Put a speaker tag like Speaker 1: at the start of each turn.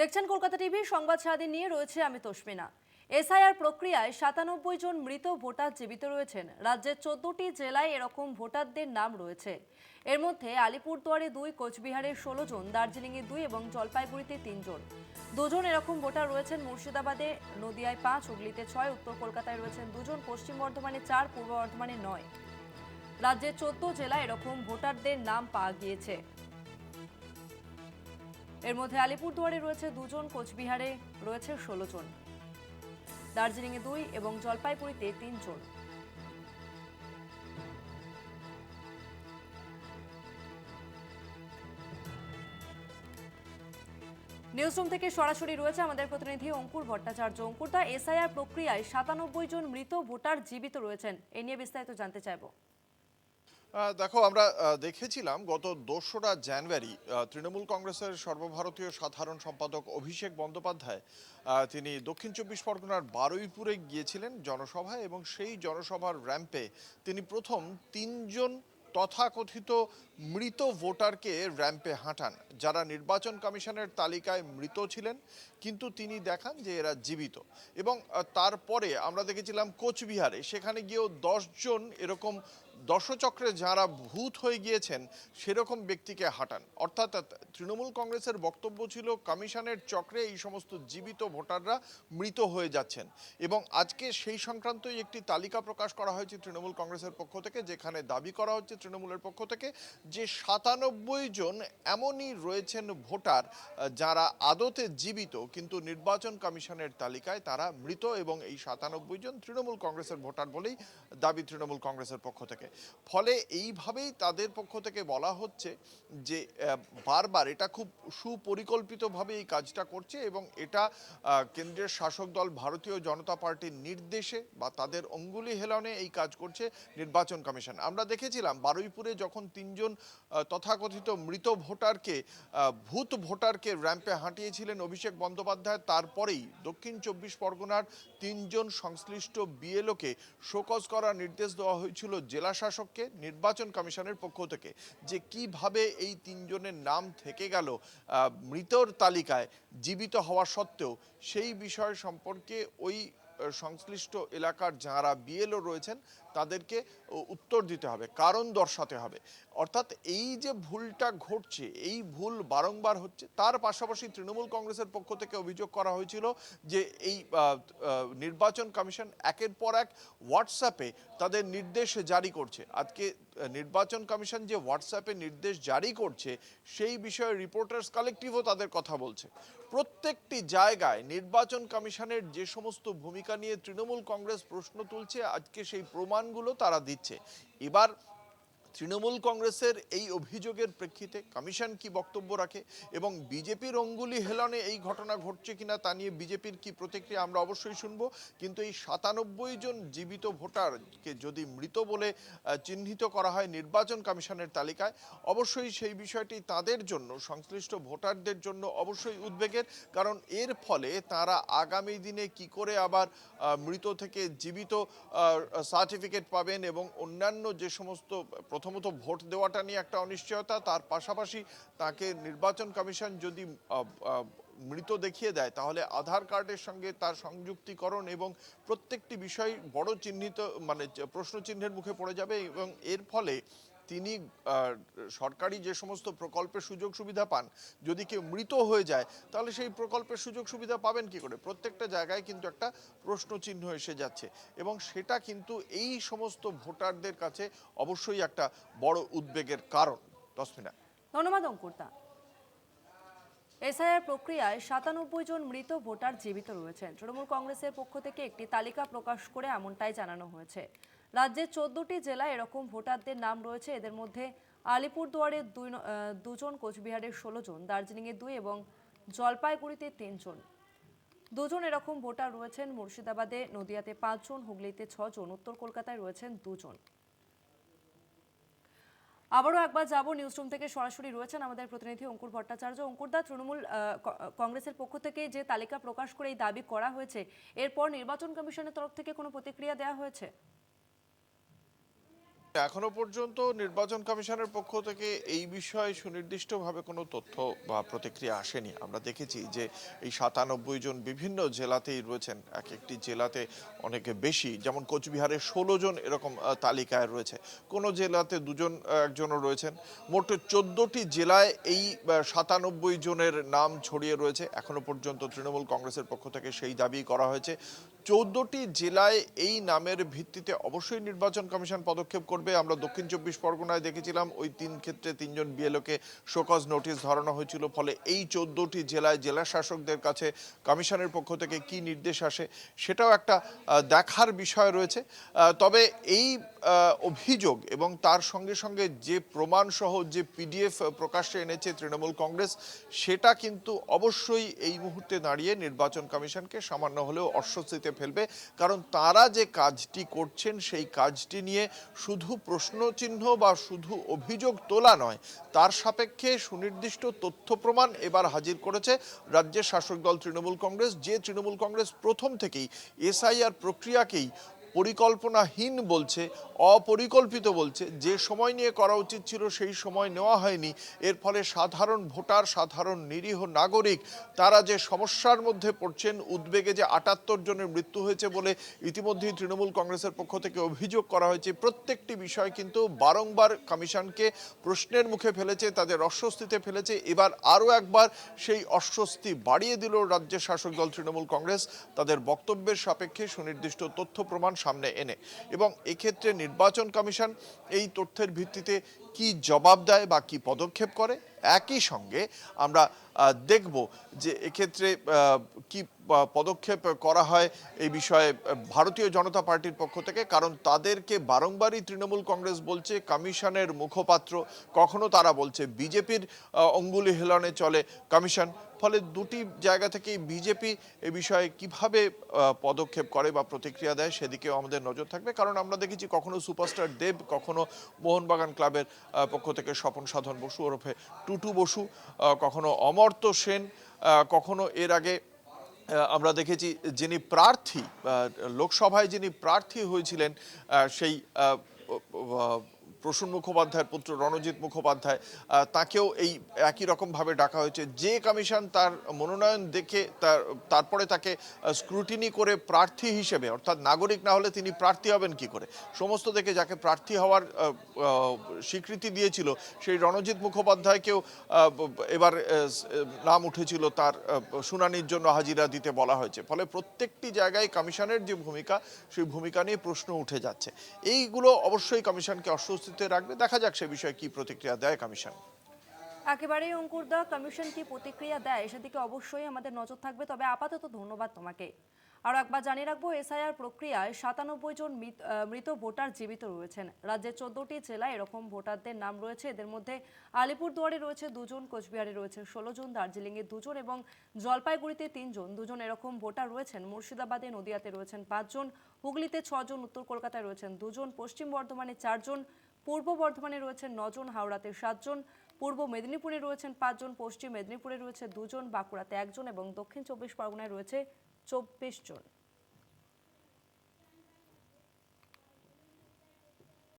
Speaker 1: দেখছেন কলকাতা টিভি সংবাদ সারাদিন নিয়ে রয়েছে আমি তসমিনা। এসআইআর প্রক্রিয়ায় 97 জন মৃত ভোটার জীবিত রয়েছেন। রাজ্যের 14টি জেলায় এরকম ভোটারদের নাম রয়েছে। এর মধ্যে আলিপুরদুয়ারে 2, কোচবিহারে 16 জন, দার্জিলিংয়ে 2 এবং জলপাইগুড়িতে 3 জন। দুজন এরকম ভোটার রয়েছেন মুর্শিদাবাদে, নদিয়ায় 5, হুগলিতে 6, উত্তর কলকাতায় রয়েছেন 2 জন, পশ্চিম বর্ধমানে 4, পূর্ব বর্ধমানে 9। রাজ্যের 14 জেলায় এরকম ভোটারদের নাম পাওয়া গিয়েছে। এর মধ্যে আলিপুরদুয়ারে রয়েছে 2 জন, কোচবিহারে রয়েছে 16 জন, দার্জিলিংয়ে 2 এবং জলপাইগুড়িতে 3 জন। নিউজরুম থেকে সরাসরি রয়েছে আমাদের প্রতিনিধি অঙ্কুর ভট্টাচার্য। অঙ্কুরদা, এসআইআর প্রক্রিয়ায় 97 জন মৃত ভোটার জীবিত রয়েছেন, এ নিয়ে বিস্তারিত জানতে চাইবো।
Speaker 2: দেখো, আমরা দেখেছিলাম গত 2রা জানুয়ারি তৃণমূল কংগ্রেসের সর্বভারতীয় সাধারণ সম্পাদক অভিষেক বন্দ্যোপাধ্যায় তিনি দক্ষিণ 24 পরগনার বারুইপুরে গিয়েছিলেন জনসভায়, এবং সেই জনসভার র্যাম্পে তিনি প্রথম 3জন তথাকথিত মৃত ভোটারকে র্যাম্পে হাঁটান, যারা নির্বাচন কমিশনের তালিকায় মৃত ছিলেন, কিন্তু তিনি দেখান যে এরা জীবিত। এবং তারপরে আমরা দেখেছিলাম কোচবিহারে, সেখানে গিয়েও 10জন এরকম দশচক্রে যারা ভূত হয়ে গিয়েছেন সেরকম ব্যক্তিকে হাঁটান। অর্থাৎ তৃণমূল কংগ্রেসের বক্তব্য ছিল কমিশনের চক্রে এই সমস্ত জীবিত ভোটাররা মৃত হয়ে যাচ্ছেন। এবং আজকে সেই সংক্রান্তই একটি তালিকা প্রকাশ করা হয়েছে তৃণমূল কংগ্রেসের পক্ষ থেকে, যেখানে দাবি করা হচ্ছে তৃণমূলের পক্ষ থেকে যে 97 জন এমনই রয়েছেন ভোটার যারা আদতে জীবিত, কিন্তু নির্বাচন কমিশনের তালিকায় তারা মৃত, এবং এই 97 জন তৃণমূল কংগ্রেসের ভোটার বলেই দাবি তৃণমূল কংগ্রেসের পক্ষ থেকে। ফলে এইভাবেই তাদের পক্ষ থেকে বলা হচ্ছে যে বারবার এটা খুব সুপরিকল্পিতভাবে এই কাজটা করছে, এবং এটা কেন্দ্রের শাসক দল ভারতীয় জনতা পার্টির নির্দেশে বা তাদের অঙ্গুলি হেলনে এই কাজ করছে নির্বাচন কমিশন। আমরা দেখেছিলাম বারুইপুরে যখন 3জন তথাকথিত মৃত ভোটারকে ভূত ভোটারকে র্যাম্পে হাঁটিয়েছিলেন অভিষেক বন্দ্যোপাধ্যায়, তারপরেই দক্ষিণ 24 পরগনার 3জন সংশ্লিষ্ট বিএলওকে শোকজ করার নির্দেশ দেওয়া হয়েছিল জেলা শাসককে নির্বাচন কমিশনের পক্ষ থেকে, যে কিভাবে এই 3জনের নাম থেকে গেল মৃতর তালিকায় জীবিত হওয়া সত্ত্বেও, সেই বিষয় সম্পর্কে ওই সংশ্লিষ্ট এলাকার যারা বিএলও রয়েছেন তাদেরকে উত্তর দিতে হবে, কারণ দর্শাতে হবে। অর্থাৎ এই যে ভুলটা ঘটছে, এই ভুল বারংবার হচ্ছে। তার পাশাপাশি তৃণমূল কংগ্রেসের পক্ষ থেকে অভিযোগ করা হয়েছিল যে এই নির্বাচন কমিশন একের পর এক হোয়াটসঅ্যাপে তাদের নির্দেশ জারি করছে। আজকে নির্বাচন কমিশন যে হোয়াটসঅ্যাপে নির্দেশ জারি করছে সেই বিষয়ে রিপোর্টার্স কালেক্টিভও তাদের কথা বলছে। প্রত্যেকটি জায়গায় নির্বাচন কমিশনের যে সমস্ত ভূমিকা নিয়ে তৃণমূল কংগ্রেস প্রশ্ন তুলছে, আজকে সেই প্রমাণগুলো তারা দিচ্ছে। এবার তৃণমূল কংগ্রেসের এই অভিযোগের প্রেক্ষিতে কমিশন কি বক্তব্য রাখে, এবং বিজেপির অঙ্গুলি হেলনে এই ঘটনা ঘটছে কিনা তা নিয়ে বিজেপির কি প্রতিক্রিয়া, আমরা অবশ্যই শুনব। কিন্তু এই 97 জন জীবিত ভোটারকে যদি মৃত বলে চিহ্নিত করা হয় নির্বাচন কমিশনের তালিকায়, অবশ্যই সেই বিষয়টি তাদের জন্য, সংশ্লিষ্ট ভোটারদের জন্য অবশ্যই উদ্বেগের। কারণ এর ফলে তারা আগামী দিনে কি করে আবার মৃত থেকে জীবিত সার্টিফিকেট পাবেন, এবং অন্যান্য যে সমস্ত, প্রথমত ভোট দেওয়াটা নিয়ে একটা অনিশ্চয়তা, তার পাশাপাশি তাকে নির্বাচন কমিশন যদি মৃত দেখিয়ে দেয় তাহলে আধার কার্ডের সঙ্গে তার সংযুক্তিকরণ এবং প্রত্যেকটি বিষয় বড় চিহ্নিত, মানে প্রশ্ন চিহ্নের মুখে পড়ে যাবে। এবং এর ফলে তিনি সরকারি যে সমস্ত প্রকল্পের সুযোগ সুবিধা পান, যদি কেউ মৃত হয়ে যায় তাহলে সেই প্রকল্পের সুযোগ সুবিধা পাবেন কি করে? প্রত্যেকটা জায়গায় কিন্তু একটা প্রশ্ন চিহ্ন এসে যাচ্ছে, এবং সেটা কিন্তু এই সমস্ত ভোটারদের কাছে অবশ্যই একটা বড় উদ্বেগের কারণ। তসমিনা।
Speaker 1: ধন্যবাদ অঙ্কুরদা। এসআইআর প্রক্রিয়ায় 97 জন মৃত ভোটার জীবিত রয়েছেন। তৃণমূল কংগ্রেসের পক্ষ থেকে একটি তালিকা প্রকাশ করে এমনটাই জানানো হয়েছে। রাজ্যের 14টি জেলায় এরকম ভোটারদের নাম রয়েছে। এদের মধ্যে আলিপুরদুয়ারে 2 জন, কোচবিহারের 16 জন, দার্জিলিংয়ে 2 এবং জলপাইগুড়িতে 3 জন। 2 জন এরকম ভোটার রয়েছেন মুর্শিদাবাদে, নদিয়াতে 5 জন, হুগলিতে 6 জন, উত্তর কলকাতায় রয়েছেন 2 জন। আবারও একবার যাব, নিউজরুম থেকে সরাসরি রয়েছেন আমাদের প্রতিনিধি অঙ্কুর ভট্টাচার্য। অঙ্কুরদা, তৃণমূল কংগ্রেসের পক্ষ থেকে যে তালিকা প্রকাশ করে এই দাবি করা হয়েছে, এরপর নির্বাচন কমিশনের তরফ থেকে কোনো প্রতিক্রিয়া দেওয়া হয়েছে?
Speaker 2: এখনো পর্যন্ত নির্বাচন কমিশনের পক্ষ থেকে এই বিষয়ে সুনির্দিষ্টভাবে কোনো তথ্য বা প্রতিক্রিয়া আসেনি। আমরা দেখেছি যে এই 97 জন বিভিন্ন জেলাতেই রয়েছেন, এক একটি জেলাতে অনেকে বেশি, যেমন কোচবিহারে 16 জন এরকম তালিকায় রয়েছে, কোনো জেলাতে দুজন একজনও রয়েছেন। মোট 14টি জেলায় এই 97 জনের নাম ছড়িয়ে রয়েছে। এখনো পর্যন্ত তৃণমূল কংগ্রেসের পক্ষ থেকে সেই দাবি করা হয়েছে। 14টি জেলায় এই নামের ভিত্তিতে অবশ্যই নির্বাচন কমিশন পদক্ষেপ করবে। আমরা দক্ষিণ 24 পরগনায় দেখেছিলাম ওই ক্ষেত্রে 3 জন বিএলওকে শোকজ নোটিশ ধরানো হয়েছিল। ফলে এই 14টি জেলায় জেলা শাসকদের কাছে কমিশনের পক্ষ থেকে কি নির্দেশ আসে সেটাও একটা দেখার বিষয় রয়েছে। তবে এই অভিযোগ এবং তার সঙ্গে সঙ্গে যে প্রমাণ সহ যে পিডিএফ প্রকাশ্যে এনেছে তৃণমূল কংগ্রেস, সেটা কিন্তু অবশ্যই এই মুহূর্তে দাঁড়িয়ে নির্বাচন কমিশনকে সামান্য হলেও অস্বস্তিতে ফেলবে। কারণ তারা যে কাজটি করছেন সেই কাজটি নিয়ে শুধু প্রশ্নচিহ্ন বা শুধু অভিযোগ তোলা নয়, তার সাপেক্ষে সুনির্দিষ্ট তথ্য প্রমাণ এবার হাজির করেছে রাজ্যের শাসক দল তৃণমূল কংগ্রেস। যে তৃণমূল কংগ্রেস প্রথম থেকেই এসআইআর প্রক্রিয়াকেই পরিকল্পনাহীন বলছে, অপরিকল্পিত বলছে, যে সময় নিয়ে করা উচিত ছিল সেই সময় নেওয়া হয়নি, এর ফলে সাধারণ ভোটার, সাধারণ নিরীহ নাগরিক তারা যে সমস্যার মধ্যে পড়ছেন, উদ্বেগে যে 78 জনের মৃত্যু হয়েছে বলে ইতিমধ্যেই তৃণমূল কংগ্রেসের পক্ষ থেকে অভিযোগ করা হয়েছে, প্রত্যেকটি বিষয় কিন্তু বারংবার কমিশনকে প্রশ্নের মুখে ফেলেছে, তাদের অস্বস্তিতে ফেলেছে। এবার আরও একবার সেই অস্বস্তি বাড়িয়ে দিল রাজ্যের শাসক দল তৃণমূল কংগ্রেস তাদের বক্তব্যের সাপেক্ষে সুনির্দিষ্ট তথ্য প্রমাণ সামনে এনে। এবং এক্ষেত্রে নির্বাচন কমিশন এই তথ্যের ভিত্তিতে কি জবাব দেয় বা কি পদক্ষেপ করে, একই সঙ্গে আমরা দেখব যে এক্ষেত্রে কি পদক্ষেপ করা হয় এই বিষয়ে ভারতীয় জনতা পার্টির পক্ষ থেকে। কারণ তাদেরকে বারংবারই তৃণমূল কংগ্রেস বলছে কমিশনের মুখপাত্র, কখনো তারা বলছে বিজেপির অঙ্গুলি হেলনে চলে কমিশন। ফলে দুটি জায়গা থেকেই বিজেপি এ বিষয়ে কিভাবে পদক্ষেপ করে বা প্রতিক্রিয়া দেয় সেদিকেও আমাদের নজর থাকবে। কারণ আমরা দেখেছি কখনো সুপারস্টার দেব, কখনো মোহনবাগান ক্লাবের পক্ষ থেকে স্বপন সাধন বসু ওরফে টুটু বসু, কখনো অমর্ত্য সেন, কখনো এর আগে আমরা দেখেছি যিনি প্রার্থী লোকসভায় যিনি প্রার্থী হয়েছিলেন সেই প্রসূন মুখোপাধ্যায়ের পুত্র রণজিৎ মুখোপাধ্যায়, তাকেও এই একই রকমভাবে ডাকা হয়েছে। যে কমিশন তার মনোনয়ন দেখে তারপরে তাকে স্ক্রুটিনি করে প্রার্থী হিসেবে, অর্থাৎ নাগরিক না হলে তিনি প্রার্থী হবেন কি করে, সমস্ত দেখে যাকে প্রার্থী হওয়ার স্বীকৃতি দিয়েছিল সেই রণজিৎ মুখোপাধ্যায়কেও এবার নাম উঠেছিল তার শুনানির জন্য হাজিরা দিতে বলা হয়েছে। ফলে প্রত্যেকটি জায়গায় কমিশনের যে ভূমিকা সেই ভূমিকা নিয়ে প্রশ্ন উঠে যাচ্ছে। এইগুলো অবশ্যই কমিশনকে অস্বস্তিতে রাখবে। দেখা যাক সে বিষয়ে কি প্রতিক্রিয়া দেয় কমিশন।
Speaker 1: একেবারেই অঙ্কুরদা, কমিশন কি প্রতিক্রিয়া দেয় সেদিকে অবশ্যই আমাদের নজর থাকবে। তবে আপাতত ধন্যবাদ তোমাকে। আর একবার জানিয়ে রাখবো, এসআইআর প্রক্রিয়ায় 97 জন মৃত ভোটার জীবিত রয়েছেন। রাজ্যের 14টি জেলায় এরকম ভোটারদের নাম রয়েছে। এদের মধ্যে আলিপুরদুয়ারে রয়েছে 2 জন, কোচবিহারে রয়েছে 16 জন, দার্জিলিংয়ে 2 জন এবং জলপাইগুড়িতে 3 জন। 2 জন এরকম ভোটার রয়েছেন মুর্শিদাবাদে, নদিয়াতে রয়েছেন 5 জন, হুগলিতে 6 জন, উত্তর কলকাতায় রয়েছেন 2 জন, পশ্চিম বর্ধমানে 4 জন, পূর্ব বর্ধমানে রয়েছেন 9 জন, হাওড়াতে 7 জন, পূর্ব মেদিনীপুরে রয়েছেন 5 জন, পশ্চিম মেদিনীপুরে রয়েছে 2 জন, বাঁকুড়াতে 1 জন এবং দক্ষিণ 24 পরগনায় রয়েছে 24 জন।